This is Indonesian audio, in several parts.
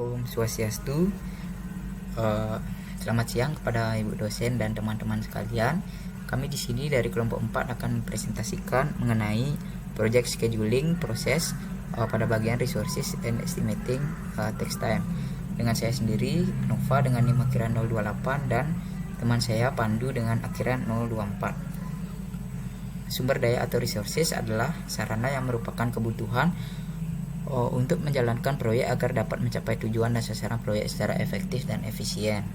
Om Swastiastu. Selamat siang kepada Ibu dosen dan teman-teman sekalian. Kami di sini dari kelompok 4 akan mempresentasikan mengenai project scheduling proses pada bagian resources and estimating text time. Dengan saya sendiri, Nova dengan NIM akhiran 028 dan teman saya Pandu dengan akhiran 024. Sumber daya atau resources adalah sarana yang merupakan kebutuhan untuk menjalankan proyek agar dapat mencapai tujuan dan sasaran proyek secara efektif dan efisien.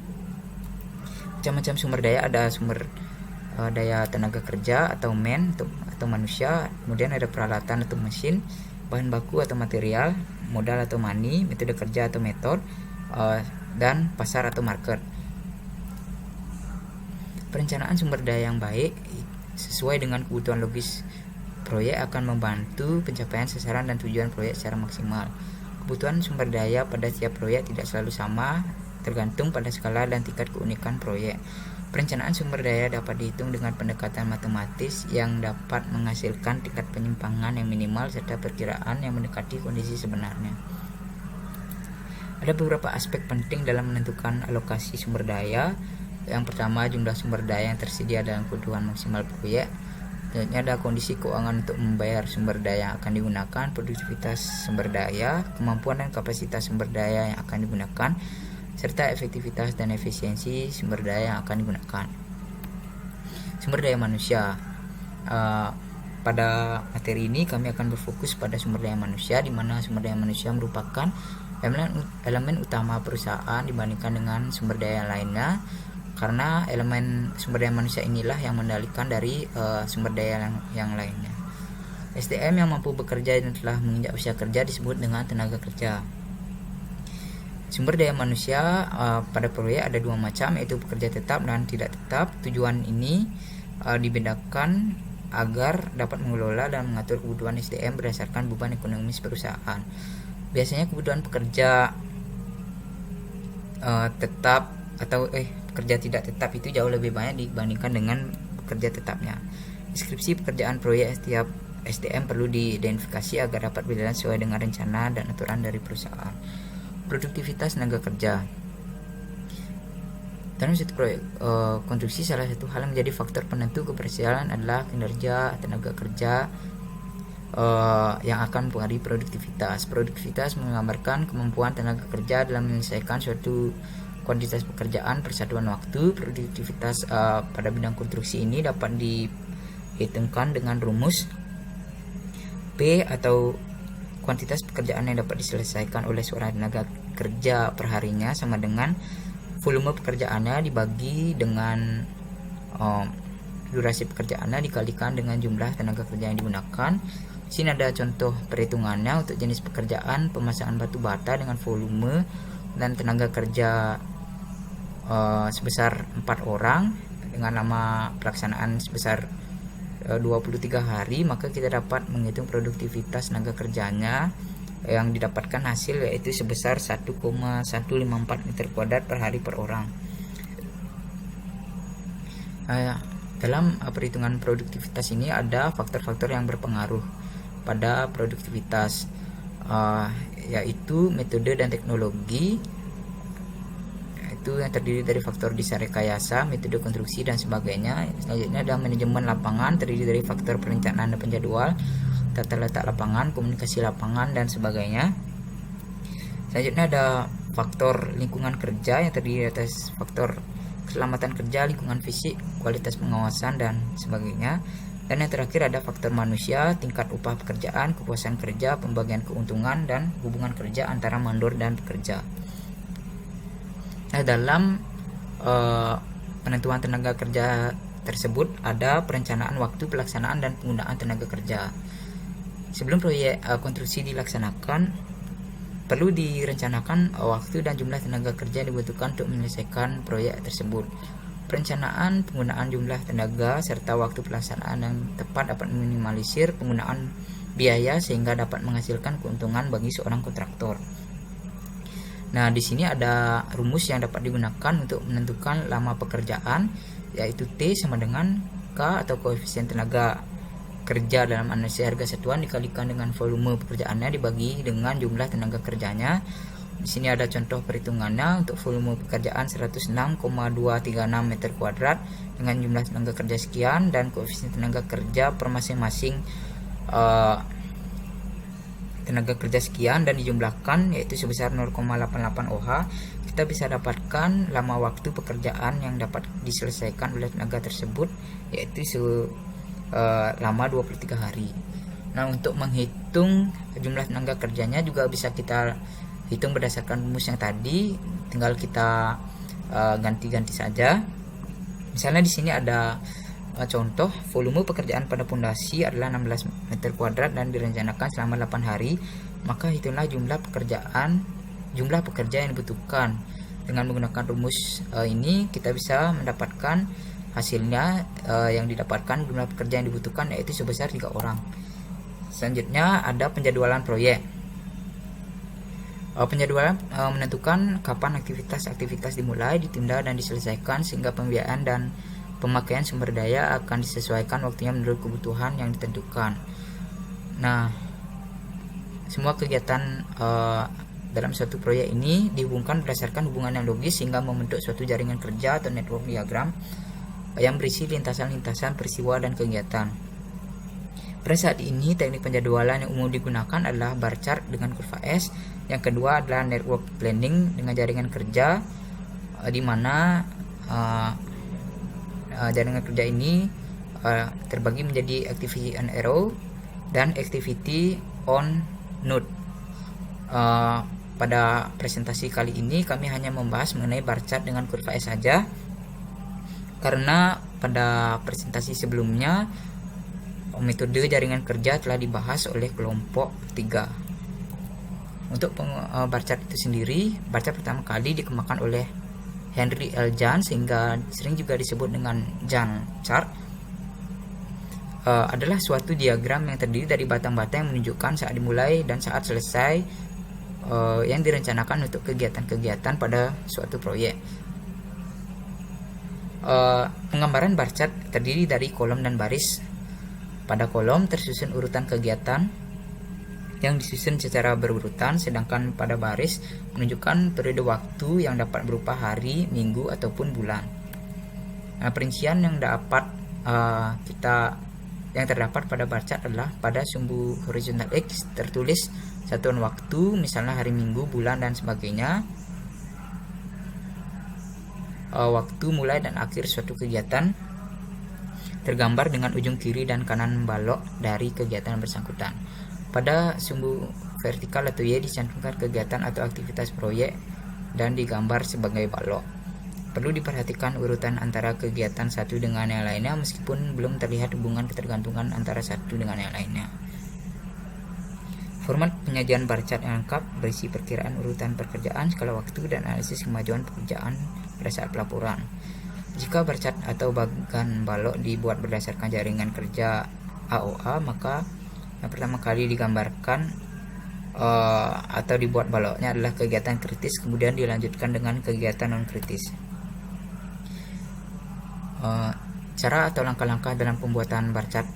Macam-macam sumber daya, ada sumber daya tenaga kerja atau atau manusia, kemudian ada peralatan atau mesin, bahan baku atau material, modal atau money, metode kerja atau metode, dan pasar atau market. Perencanaan sumber daya yang baik sesuai dengan kebutuhan logis proyek akan membantu pencapaian sasaran dan tujuan proyek secara maksimal. Kebutuhan sumber daya pada setiap proyek tidak selalu sama, tergantung pada skala dan tingkat keunikan proyek. Perencanaan sumber daya dapat dihitung dengan pendekatan matematis yang dapat menghasilkan tingkat penyimpangan yang minimal serta perkiraan yang mendekati kondisi sebenarnya. Ada beberapa aspek penting dalam menentukan alokasi sumber daya. Yang pertama, jumlah sumber daya yang tersedia dalam kebutuhan maksimal proyek. Selanjutnya ada kondisi keuangan untuk membayar sumber daya yang akan digunakan, produktivitas sumber daya, kemampuan dan kapasitas sumber daya yang akan digunakan, serta efektivitas dan efisiensi sumber daya yang akan digunakan. Sumber daya manusia. Pada materi ini kami akan berfokus pada sumber daya manusia, di mana sumber daya manusia merupakan elemen utama perusahaan dibandingkan dengan sumber daya lainnya, karena elemen sumber daya manusia inilah yang mengendalikan dari sumber daya yang lainnya. SDM yang mampu bekerja dan telah menginjak usia kerja disebut dengan tenaga kerja. Sumber daya manusia pada proyek ada dua macam, yaitu pekerja tetap dan tidak tetap. Tujuan ini dibedakan agar dapat mengelola dan mengatur kebutuhan SDM berdasarkan beban ekonomis perusahaan. Biasanya kebutuhan pekerja tetap atau pekerja tidak tetap itu jauh lebih banyak dibandingkan dengan pekerja tetapnya. Deskripsi pekerjaan proyek setiap SDM perlu diidentifikasi agar dapat berjalan sesuai dengan rencana dan aturan dari perusahaan. Produktivitas tenaga kerja. Dalam satu proyek konstruksi, salah satu hal yang menjadi faktor penentu keberhasilan adalah kinerja tenaga kerja yang akan mempengaruhi produktivitas. Produktivitas menggambarkan kemampuan tenaga kerja dalam menyelesaikan suatu kuantitas pekerjaan per satuan waktu. Produktivitas pada bidang konstruksi ini dapat dihitungkan dengan rumus P atau kuantitas pekerjaan yang dapat diselesaikan oleh seorang tenaga kerja perharinya sama dengan volume pekerjaannya dibagi dengan durasi pekerjaannya dikalikan dengan jumlah tenaga kerja yang digunakan. Di sini ada contoh perhitungannya untuk jenis pekerjaan pemasangan batu bata dengan volume dan tenaga kerja sebesar 4 orang dengan lama pelaksanaan sebesar 23 hari, maka kita dapat menghitung produktivitas tenaga kerjanya yang didapatkan hasil yaitu sebesar 1,154 meter kuadrat per hari per orang. Dalam perhitungan produktivitas ini ada faktor-faktor yang berpengaruh pada produktivitas, yaitu metode dan teknologi, yang terdiri dari faktor desain rekayasa, metode konstruksi dan sebagainya. Selanjutnya ada manajemen lapangan, terdiri dari faktor perencanaan dan penjadwal, tata letak lapangan, komunikasi lapangan dan sebagainya. Selanjutnya ada faktor lingkungan kerja yang terdiri atas faktor keselamatan kerja, lingkungan fisik, kualitas pengawasan dan sebagainya. Dan yang terakhir ada faktor manusia, tingkat upah pekerjaan, kepuasan kerja, pembagian keuntungan dan hubungan kerja antara mandor dan pekerja. Nah, dalam penentuan tenaga kerja tersebut ada perencanaan waktu pelaksanaan dan penggunaan tenaga kerja. Sebelum proyek konstruksi dilaksanakan, perlu direncanakan waktu dan jumlah tenaga kerja yang dibutuhkan untuk menyelesaikan proyek tersebut. Perencanaan penggunaan jumlah tenaga serta waktu pelaksanaan yang tepat dapat meminimalisir penggunaan biaya sehingga dapat menghasilkan keuntungan bagi seorang kontraktor. Nah, di sini ada rumus yang dapat digunakan untuk menentukan lama pekerjaan, yaitu T sama dengan K atau koefisien tenaga kerja dalam analisis harga satuan dikalikan dengan volume pekerjaannya dibagi dengan jumlah tenaga kerjanya. Di sini ada contoh perhitungannya. Untuk volume pekerjaan 106,236 meter kuadrat dengan jumlah tenaga kerja sekian dan koefisien tenaga kerja per masing-masing tenaga kerja sekian dan dijumlahkan yaitu sebesar 0,88 OH, kita bisa dapatkan lama waktu pekerjaan yang dapat diselesaikan oleh tenaga tersebut yaitu selama 23 hari. Nah, untuk menghitung jumlah tenaga kerjanya juga bisa kita hitung berdasarkan rumus yang tadi, tinggal kita ganti-ganti saja. Misalnya di sini ada contoh volume pekerjaan pada pondasi adalah 16 meter kuadrat dan direncanakan selama 8 hari, maka hitunglah jumlah pekerja yang dibutuhkan. Dengan menggunakan rumus ini kita bisa mendapatkan hasilnya, yang didapatkan jumlah pekerja yang dibutuhkan yaitu sebesar 3 orang. Selanjutnya ada penjadwalan proyek. Penjadwalan menentukan kapan aktivitas-aktivitas dimulai, ditunda, dan diselesaikan sehingga pembiayaan dan pemakaian sumber daya akan disesuaikan waktunya menurut kebutuhan yang ditentukan. Nah, semua kegiatan dalam suatu proyek ini dihubungkan berdasarkan hubungan yang logis sehingga membentuk suatu jaringan kerja atau network diagram yang berisi lintasan-lintasan peristiwa dan kegiatan. Pada saat ini teknik penjadwalan yang umum digunakan adalah bar chart dengan kurva S. Yang kedua adalah network planning dengan jaringan kerja, di mana jaringan kerja ini terbagi menjadi activity on arrow dan activity on node. Pada presentasi kali ini kami hanya membahas mengenai bar chart dengan kurva S saja, karena pada presentasi sebelumnya metode jaringan kerja telah dibahas oleh kelompok 3. Untuk bar chart itu sendiri, bar chart pertama kali dikembangkan oleh Henry L. John sehingga sering juga disebut dengan John chart, adalah suatu diagram yang terdiri dari batang-batang yang menunjukkan saat dimulai dan saat selesai yang direncanakan untuk kegiatan-kegiatan pada suatu proyek. Penggambaran bar chart terdiri dari kolom dan baris. Pada kolom tersusun urutan kegiatan yang disusun secara berurutan, sedangkan pada baris menunjukkan periode waktu yang dapat berupa hari, minggu, ataupun bulan. Nah, perincian yang terdapat pada bar chart adalah pada sumbu horizontal X tertulis satuan waktu, misalnya hari, minggu, bulan, dan sebagainya. Waktu mulai dan akhir suatu kegiatan tergambar dengan ujung kiri dan kanan balok dari kegiatan yang bersangkutan. Pada sumbu vertikal atau Y dicantumkan kegiatan atau aktivitas proyek dan digambar sebagai balok. Perlu diperhatikan urutan antara kegiatan satu dengan yang lainnya meskipun belum terlihat hubungan ketergantungan antara satu dengan yang lainnya. Format penyajian bar chart yang lengkap berisi perkiraan urutan pekerjaan, skala waktu, dan analisis kemajuan pekerjaan pada saat pelaporan. Jika bar chart atau bagan balok dibuat berdasarkan jaringan kerja AOA, maka yang pertama kali digambarkan atau dibuat baloknya adalah kegiatan kritis, kemudian dilanjutkan dengan kegiatan non kritis. Cara atau langkah-langkah dalam pembuatan bar chart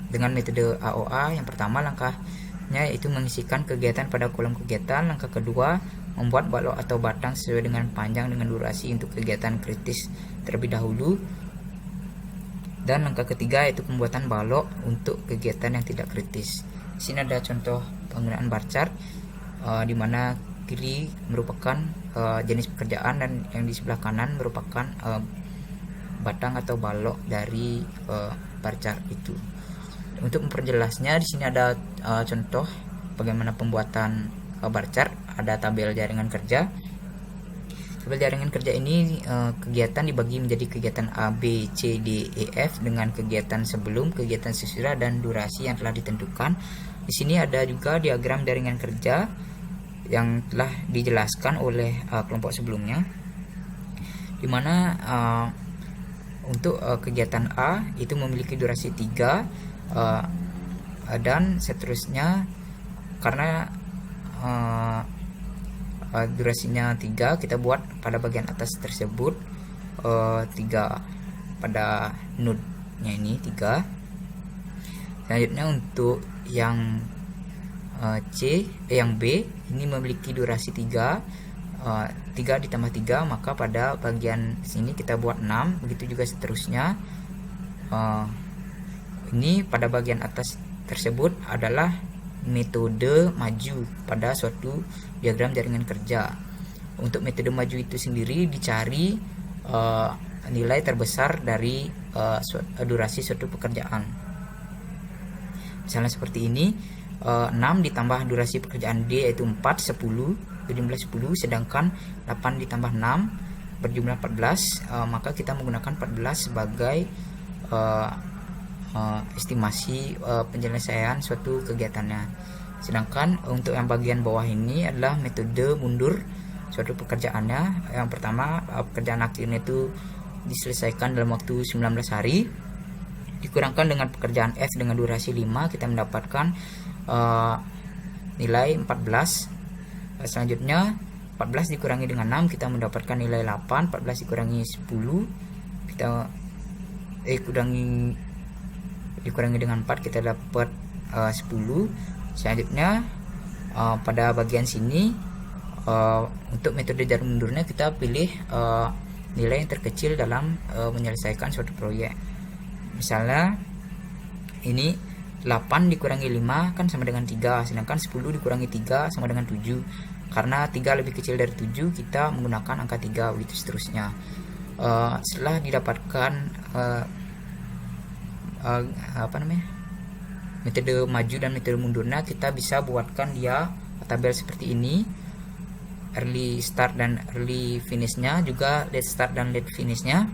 dengan metode AOA. Yang pertama, langkahnya yaitu mengisikan kegiatan pada kolom kegiatan. Langkah kedua, membuat balok atau batang sesuai dengan panjang dengan durasi untuk kegiatan kritis terlebih dahulu. Dan langkah ketiga yaitu pembuatan balok untuk kegiatan yang tidak kritis. Di sini ada contoh penggunaan bar chart, di mana kiri merupakan jenis pekerjaan dan yang di sebelah kanan merupakan batang atau balok dari bar chart itu. Untuk memperjelasnya, di sini ada contoh bagaimana pembuatan bar chart. Ada tabel jaringan kerja. Tabel jaringan kerja ini kegiatan dibagi menjadi kegiatan A, B, C, D, E, F dengan kegiatan sebelum, kegiatan sesudah, dan durasi yang telah ditentukan. Di sini ada juga diagram jaringan kerja yang telah dijelaskan oleh kelompok sebelumnya, di mana untuk kegiatan A itu memiliki durasi 3 dan seterusnya. Karena durasinya 3, kita buat pada bagian atas tersebut 3 pada node nya ini 3. Selanjutnya untuk yang yang B ini memiliki durasi 3, 3 ditambah 3, maka pada bagian sini kita buat 6, begitu juga seterusnya. Ini pada bagian atas tersebut adalah metode maju pada suatu diagram jaringan kerja. Untuk metode maju itu sendiri dicari nilai terbesar dari durasi suatu pekerjaan. Misalnya seperti ini, 6 ditambah durasi pekerjaan D yaitu 4, 10 berjumlah 10, sedangkan 8 ditambah 6 berjumlah 14, maka kita menggunakan 14 sebagai estimasi penyelesaian suatu kegiatannya. Sedangkan untuk yang bagian bawah ini adalah metode mundur suatu pekerjaannya. Yang pertama, pekerjaan akhirnya itu diselesaikan dalam waktu 19 hari dikurangkan dengan pekerjaan F dengan durasi 5, kita mendapatkan nilai 14. Selanjutnya 14 dikurangi dengan 6, kita mendapatkan nilai 8. 14 dikurangi 10, kita dikurangi dengan 4, kita dapat 10. Selanjutnya pada bagian sini untuk metode jarum mundurnya kita pilih nilai yang terkecil dalam menyelesaikan suatu proyek. Misalnya ini 8 dikurangi 5 kan sama dengan 3, sedangkan 10 dikurangi 3 sama dengan 7. Karena 3 lebih kecil dari 7, kita menggunakan angka 3, begitu seterusnya. Setelah didapatkan metode maju dan metode mundurnya, kita bisa buatkan dia tabel seperti ini, early start dan early finishnya, juga late start dan late finishnya.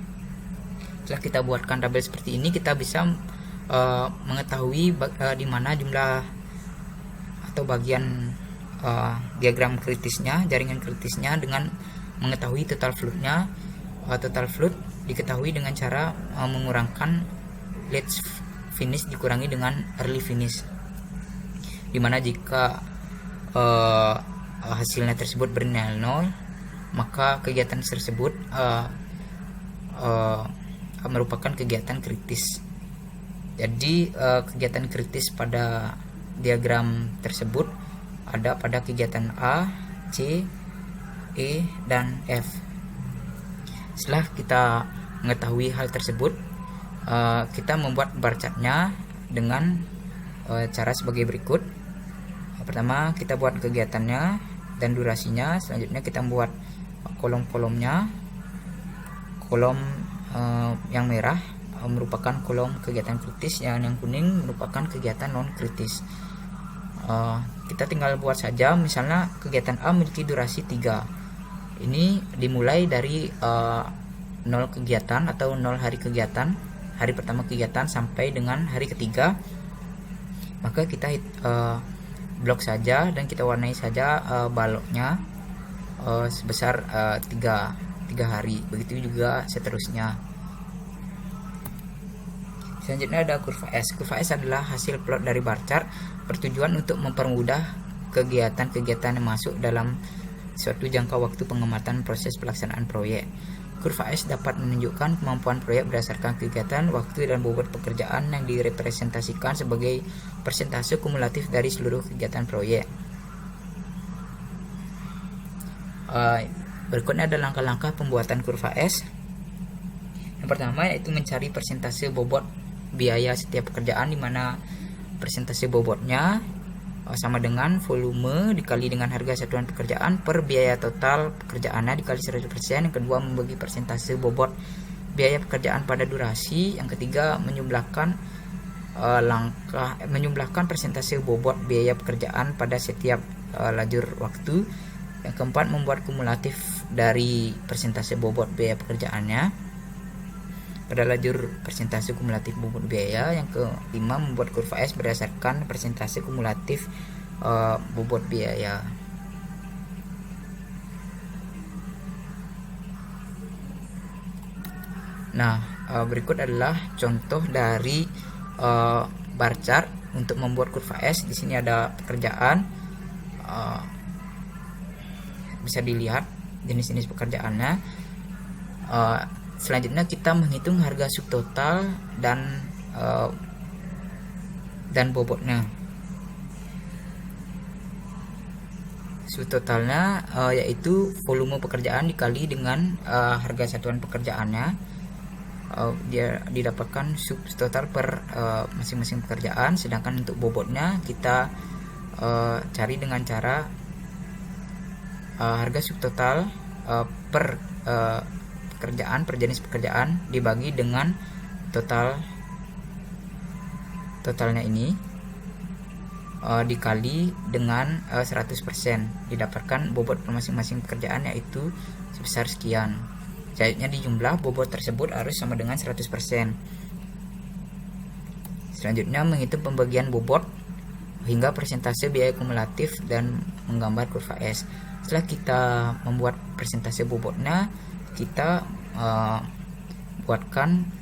Setelah kita buatkan tabel seperti ini, kita bisa mengetahui di mana jumlah atau bagian diagram kritisnya, jaringan kritisnya, dengan mengetahui total fluidnya. Total fluid diketahui dengan cara mengurangkan late finish dikurangi dengan early finish, dimana jika hasilnya tersebut bernilai 0, maka kegiatan tersebut merupakan kegiatan kritis. Jadi kegiatan kritis pada diagram tersebut ada pada kegiatan A, C, E, dan F. Setelah kita mengetahui hal tersebut, kita membuat bar chartnya dengan cara sebagai berikut. Pertama, kita buat kegiatannya dan durasinya. Selanjutnya kita membuat kolom-kolomnya. Kolom yang merah merupakan kolom kegiatan kritis, yang kuning merupakan kegiatan non kritis. Kita tinggal buat saja. Misalnya kegiatan A memiliki durasi 3. Ini dimulai dari 0 kegiatan atau 0 hari kegiatan, hari pertama kegiatan sampai dengan hari ketiga. Maka kita blok saja dan kita warnai saja baloknya sebesar 3 hari, begitu juga seterusnya. Selanjutnya ada kurva S. Kurva S adalah hasil plot dari bar chart, bertujuan untuk mempermudah kegiatan-kegiatan yang masuk dalam suatu jangka waktu pengamatan proses pelaksanaan proyek. Kurva S dapat menunjukkan kemampuan proyek berdasarkan kegiatan, waktu, dan bobot pekerjaan yang direpresentasikan sebagai persentase kumulatif dari seluruh kegiatan proyek. Berikutnya ada langkah-langkah pembuatan kurva S. Yang pertama yaitu mencari persentase bobot biaya setiap pekerjaan, di mana persentase bobotnya sama dengan volume dikali dengan harga satuan pekerjaan per biaya total pekerjaannya dikali 100%. Yang kedua, membagi persentase bobot biaya pekerjaan pada durasi. Yang ketiga, menyumbangkan persentase bobot biaya pekerjaan pada setiap lajur waktu. Yang keempat, membuat kumulatif dari persentase bobot biaya pekerjaannya pada lajur persentase kumulatif bobot biaya. Yang kelima, membuat kurva S berdasarkan persentase kumulatif bobot biaya. Nah, berikut adalah contoh dari bar chart untuk membuat kurva S. Di sini ada pekerjaan, bisa dilihat jenis-jenis pekerjaannya. Selanjutnya kita menghitung harga subtotal dan bobotnya. Subtotalnya yaitu volume pekerjaan dikali dengan harga satuan pekerjaannya. Dia didapatkan subtotal per masing-masing pekerjaan, sedangkan untuk bobotnya kita cari dengan cara harga subtotal per pekerjaan, per jenis pekerjaan dibagi dengan totalnya ini dikali dengan 100%, didapatkan bobot per masing-masing pekerjaan yaitu sebesar sekian. Selanjutnya dijumlah bobot tersebut harus sama dengan 100%. Selanjutnya menghitung pembagian bobot hingga persentase biaya kumulatif dan menggambar kurva S. Setelah kita membuat persentase bobotnya, kita buatkan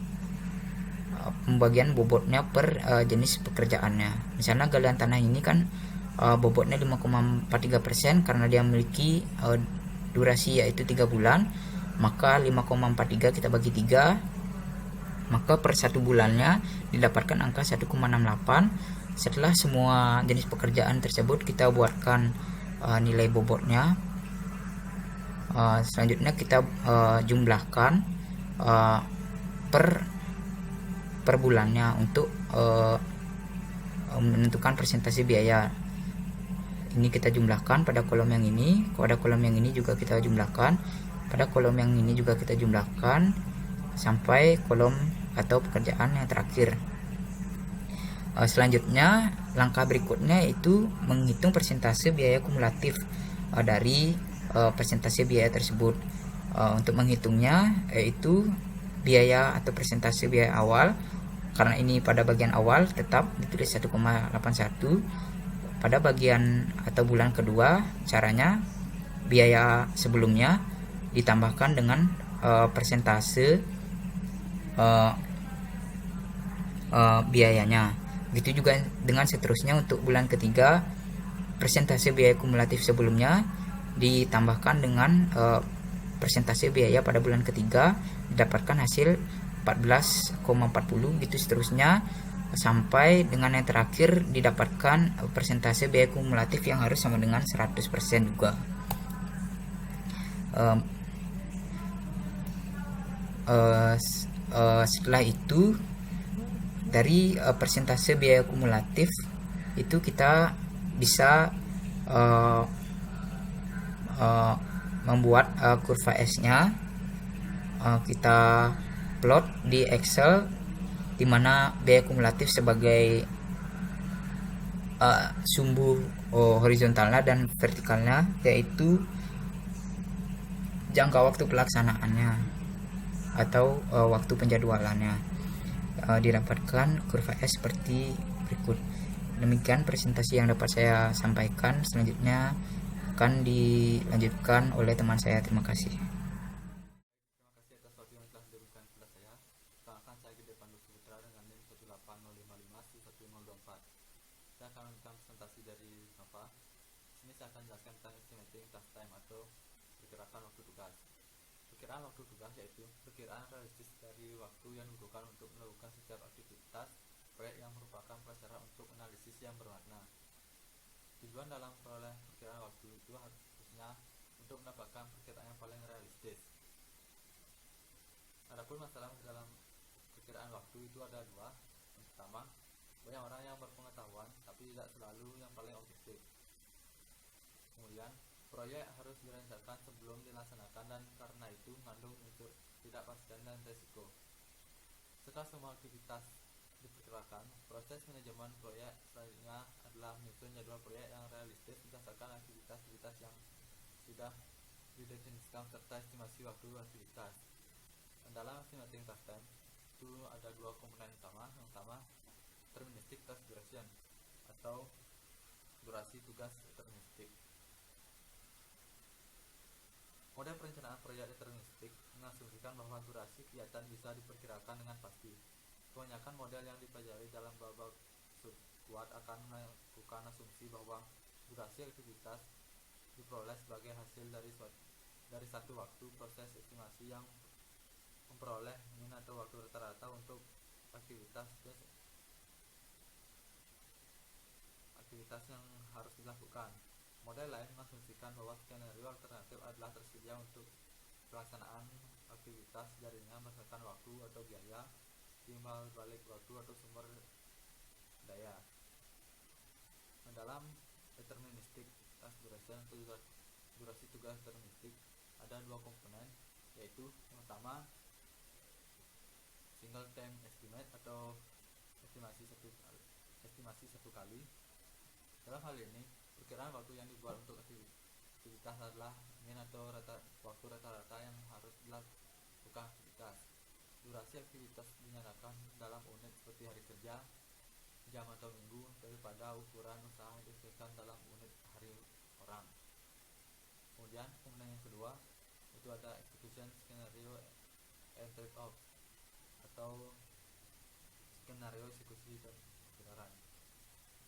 pembagian bobotnya per jenis pekerjaannya. Misalnya galian tanah ini kan bobotnya 5,43% karena dia memiliki durasi yaitu 3 bulan, maka 5,43 kita bagi 3, maka per 1 bulannya didapatkan angka 1,68. Setelah semua jenis pekerjaan tersebut kita buatkan nilai bobotnya, selanjutnya kita jumlahkan per bulannya untuk menentukan persentase biaya. Ini kita jumlahkan pada kolom yang ini, pada kolom yang ini juga kita jumlahkan, pada kolom yang ini juga kita jumlahkan sampai kolom atau pekerjaan yang terakhir. Selanjutnya langkah berikutnya itu menghitung persentase biaya kumulatif dari persentase biaya tersebut. Untuk menghitungnya yaitu biaya atau persentase biaya awal, karena ini pada bagian awal tetap ditulis 1,81. Pada bagian atau bulan kedua, caranya biaya sebelumnya ditambahkan dengan persentase biayanya. Begitu juga dengan seterusnya untuk bulan ketiga, persentase biaya kumulatif sebelumnya ditambahkan dengan persentase biaya pada bulan ketiga, didapatkan hasil 14,40, gitu seterusnya sampai dengan yang terakhir didapatkan persentase biaya kumulatif yang harus sama dengan 100% juga. Setelah itu dari persentase biaya kumulatif itu kita bisa membuat kurva S-nya. Kita plot di Excel, di mana biaya kumulatif sebagai sumbu horizontalnya dan vertikalnya, yaitu jangka waktu pelaksanaannya atau waktu penjadwalannya. Didapatkan kurva S seperti berikut. Demikian presentasi yang dapat saya sampaikan. Selanjutnya akan dilanjutkan oleh teman saya. Terima kasih. Terima kasih atas waktu yang telah diberikan kepada saya. Perkenalkan, saya Gede Pandu Putra dengan NIM 18055-11024. Saya akan melanjutkan presentasi dari Nova. Di sini saya akan jelaskan tentang estimating task time atau perkiraan waktu tugas. Perkiraan waktu tugas yaitu perkiraan realistis dari waktu yang dibutuhkan untuk melakukan setiap aktivitas proyek yang merupakan prasyarat untuk analisis yang bermakna. Tujuan dalam peroleh perkiraan waktu itu harusnya untuk mendapatkan perkiraan yang paling realistis. Adapun masalah dalam perkiraan waktu itu ada dua. Yang pertama, banyak orang yang berpengetahuan tapi tidak selalu yang paling objektif. Kemudian, proyek harus direncanakan sebelum dilaksanakan dan karena itu mengandung unsur ketidakpastian dan resiko. Setelah semua aktivitas diperkirakan, proses manajemen proyek selanjutnya adalah menyusun jadwal proyek yang realistis berdasarkan aktivitas-aktivitas yang sudah didefinisikan serta estimasi waktu aktivitas. Dalam estimating task time itu ada dua komponen utama. Yang pertama, deterministic task duration atau durasi tugas deterministik. Model perencanaan proyek deterministik mengasumsikan bahwa durasi kegiatan bisa diperkirakan dengan pasti. Kebanyakan model yang dipelajari dalam bab subkuat akan melakukan asumsi bahwa durasi aktivitas diperoleh sebagai hasil dari satu waktu proses estimasi yang memperoleh min atau waktu rata-rata untuk aktivitas yang harus dilakukan. Model lain mengasumsikan bahwa skenario alternatif adalah tersedia untuk pelaksanaan aktivitas jaringan berdasarkan waktu atau biaya, timbal balik waktu atau sumber daya. Dalam deterministic task duration atau durasi tugas deterministik ada dua komponen, yaitu yang pertama single time estimate atau estimasi satu kali. Dalam hal ini, perkiraan waktu yang dibuat untuk aktivitas adalah min atau waktu rata-rata yang harus dilakukan aktivitas. Durasi aktivitas dinyatakan dalam unit seperti hari kerja, jam atau minggu, daripada ukuran usaha disesuaikan dalam unit hari orang. Kemudian komponen yang kedua itu ada execution scenario and trade-off atau skenario eksekusi dan kebenaran.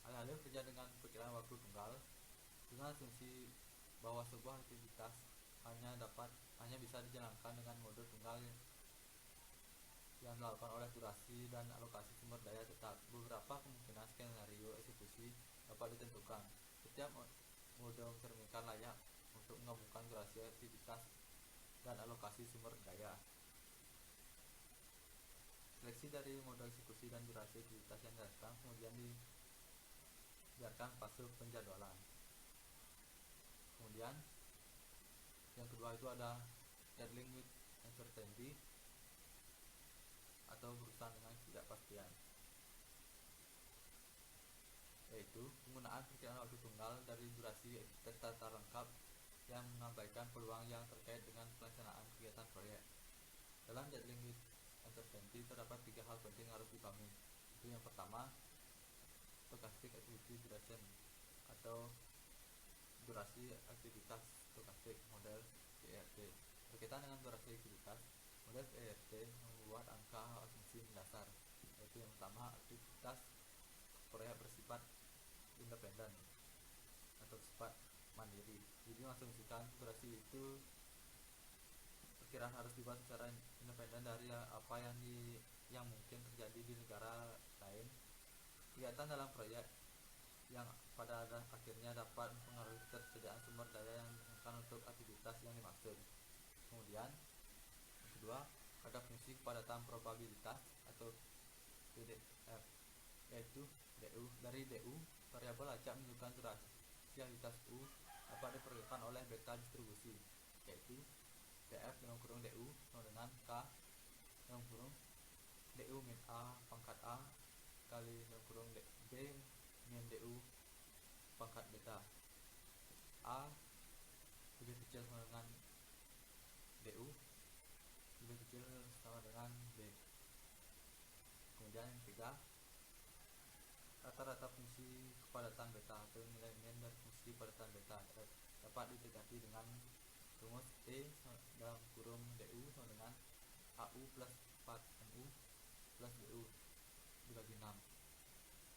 Alih-alih kerja dengan perkiraan waktu tunggal dengan asumsi bahwa sebuah aktivitas hanya bisa dijalankan dengan mode tunggal yang dilakukan oleh durasi dan alokasi sumber daya tetap. Beberapa kemungkinan skenario eksekusi dapat ditentukan. Setiap mode mencerminkan layak untuk menggabungkan durasi aktivitas dan alokasi sumber daya. Seleksi dari mode eksekusi dan durasi aktivitas yang dilakukan kemudian dibiarkan fase penjadwalan. Kemudian yang kedua itu ada dealing with uncertainty atau berurusan dengan ketidakpastian, yaitu penggunaan perkiraan waktu tunggal dari durasi aktivitas tata lengkap yang mengabaikan peluang yang terkait dengan pelaksanaan kegiatan proyek. Dalam dealing with uncertainty terdapat 3 hal penting harus dipahami. Itu yang pertama, stochastic activity duration atau durasi aktivitas stokastik model PRT. Berkaitan dengan durasi aktivitas, model PRT membuat angka asumsi mendasar, yaitu yang pertama, aktivitas proyek bersifat independen atau bersifat mandiri. Jadi mengasumsikan durasi itu perkiraan harus dibuat secara independen dari apa yang mungkin terjadi di negara lain. Kegiatan dalam proyek yang pada akhirnya dapat mempengaruhi ketersediaan sumber daya yang digunakan untuk aktivitas yang dimaksud. Kemudian yang kedua, ada fungsi kepadatan probabilitas atau DDF, yaitu DU. Dari DU, variabel acak menunjukkan durasi aktivitas U dapat diperkirakan oleh beta distribusi, yaitu DF dalam kurung DU sama dengan K dalam kurung DU min A pangkat A kali dalam kurung B min DU pangkat beta. A lebih kecil sama dengan DU lebih kecil sama dengan B. Kemudian yang ketiga, rata-rata fungsi kepadatan beta atau nilai min dari fungsi kepadatan beta dapat didekati dengan rumus E dalam kurung DU sama dengan AU plus 4MU plus BU dibagi 6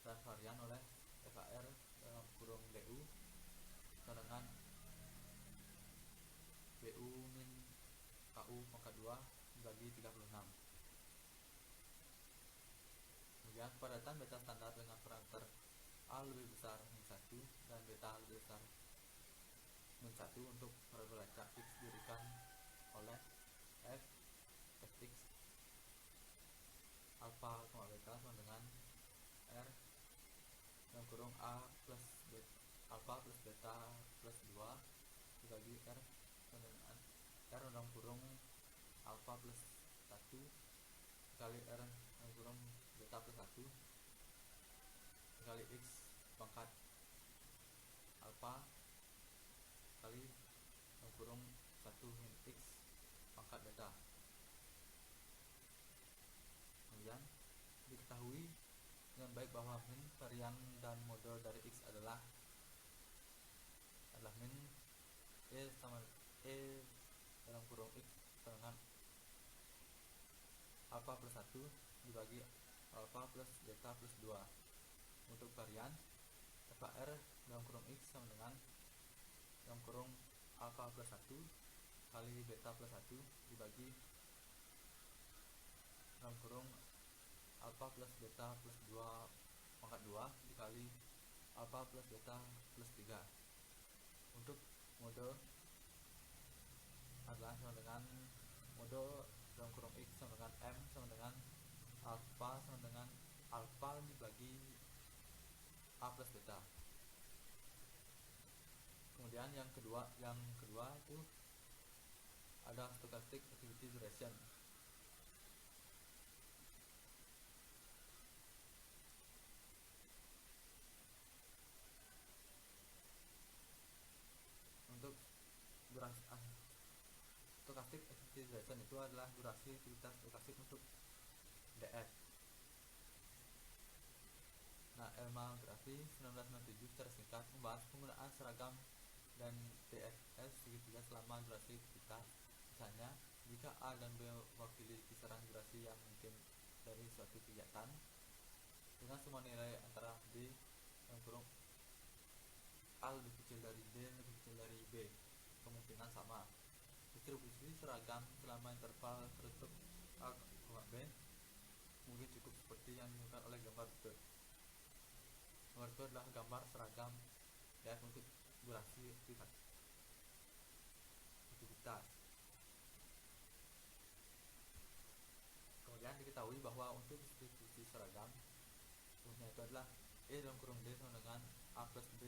dan varian oleh FAR dalam kurung DU sama dengan BU min KU pangkat 2 dibagi 36. Kemudian kepadatan beta standar dengan parameter A lebih besar min 1 dan beta lebih besar min 1 untuk variabel acak X diberikan oleh Fx alpha, beta sama dengan R dalam kurung A plus beta, alpha plus beta plus 2 dibagi R sama dengan R dalam kurung alpha plus 1 kali R dalam kurung beta plus 1 kali X pangkat alpha kali dalam kurung 1 min X pangkat beta. Kemudian diketahui dengan baik bahwa min varian dan model dari X adalah min E sama E dalam kurung X sama dengan alpha plus 1 dibagi alpha plus beta plus 2. Untuk varian FAR dalam kurung X sama dengan dalam kurung alpha plus 1 kali beta plus 1 dibagi dalam kurung alpha plus beta plus 2 pangkat 2 dikali alpha plus beta plus 3. mode adalah sama dengan mode dalam kurung X sama dengan M sama dengan alpha sama dengan alpha dibagi A plus beta. Kemudian yang kedua itu ada stochastic activity duration. Untuk durasi stochastic activity duration itu adalah durasi aktivitas stokastik untuk df. Nah, Elma Grafi 1997 secara singkat membahas penggunaan seragam dan DFS segitiga selama durasi aktivitas. Misalnya, jika A dan B mewakili kisaran durasi yang mungkin dari suatu kegiatan dengan semua nilai antara D yang kurung A lebih kecil dari D lebih kecil dari B, kemungkinan sama. Distribusi seragam selama interval tertutup A, B mungkin cukup seperti yang ditunjukkan oleh gambar berikut. Nomor itu adalah gambar seragam DF untuk durasi aktivitas. Kemudian diketahui bahwa untuk distribusi seragam rumusnya itu adalah E dalam kurung D sama dengan A plus B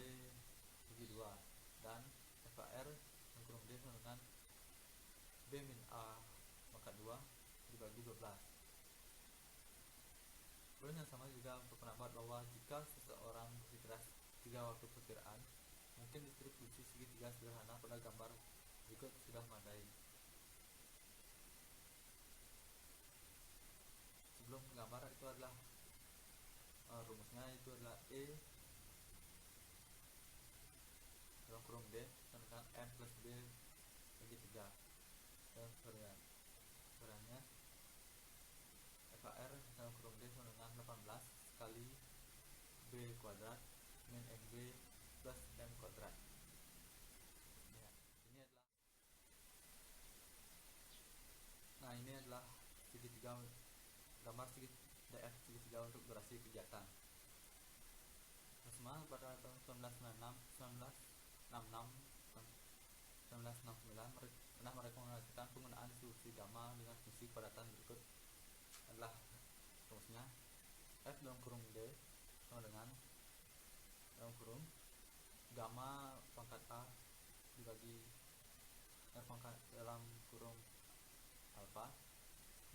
bagi 2 dan FAR dalam kurung D sama dengan B min A maka 2 dibagi 12. Kemudian yang sama juga berpendapat bahwa jika seseorang bersikeras 3 waktu perkiraan, mungkin distribusi segitiga sederhana pada gambar berikut sudah memadai. Sebelum menggambar itu adalah rumusnya itu adalah E dalam kurung D sama dengan M plus B bagi 3 dan variannya FAR dalam kurung D sama dengan 18 kali B kuadrat min MB plus M kuadrat. Ya, ini adalah segitiga gambar DF segitiga untuk durasi kegiatan. Asma pada tahun 1969 pernah merekomendasikan penggunaan distribusi gamma dengan fungsi kepadatan berikut adalah rumusnya F dalam kurung D sama dengan dalam kurung gamma pangkat A dibagi R pangkat dalam kurung alpha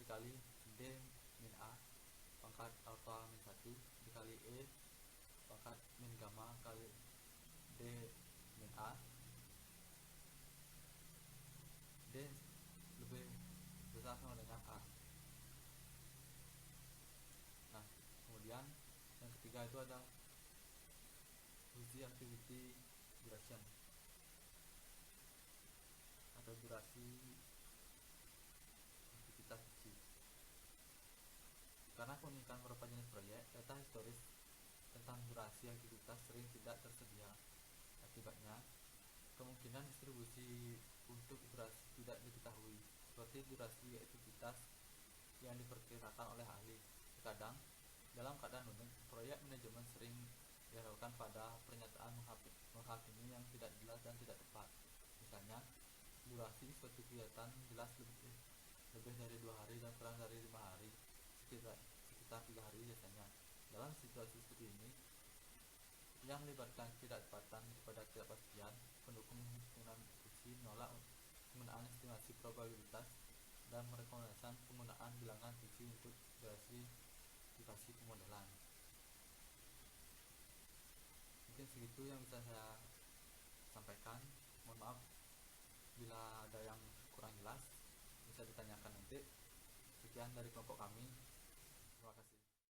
dikali D min A pangkat alpha min 1 dikali E pangkat min gamma kali D min A. D lebih besar sama dengan A. Nah, kemudian yang ketiga itu ada uji activity duration atau durasi aktivitas uji. Karena keunikan beberapa jenis proyek, data historis tentang durasi aktivitas sering tidak tersedia. Akibatnya, kemungkinan distribusi untuk durasi tidak diketahui, seperti durasi aktivitas yang diperkirakan oleh ahli. Terkadang, dalam keadaan unik, proyek manajemen sering diharapkan pada pernyataan menghakimi yang tidak jelas dan tidak tepat. Misalnya, durasi suatu kegiatan jelas lebih dari 2 hari dan kurang dari 5 hari, sekitar 3 hari biasanya. Dalam situasi seperti ini, yang melibatkan ketidaktepatan kepada ketidakpastian, pendukung penggunaan uji menolak penggunaan estimasi probabilitas dan merekomendasikan penggunaan bilangan uji untuk verifikasi pemodelan. Mungkin segitu yang bisa saya sampaikan. Mohon maaf bila ada yang kurang jelas, bisa ditanyakan nanti. Sekian dari kelompok kami.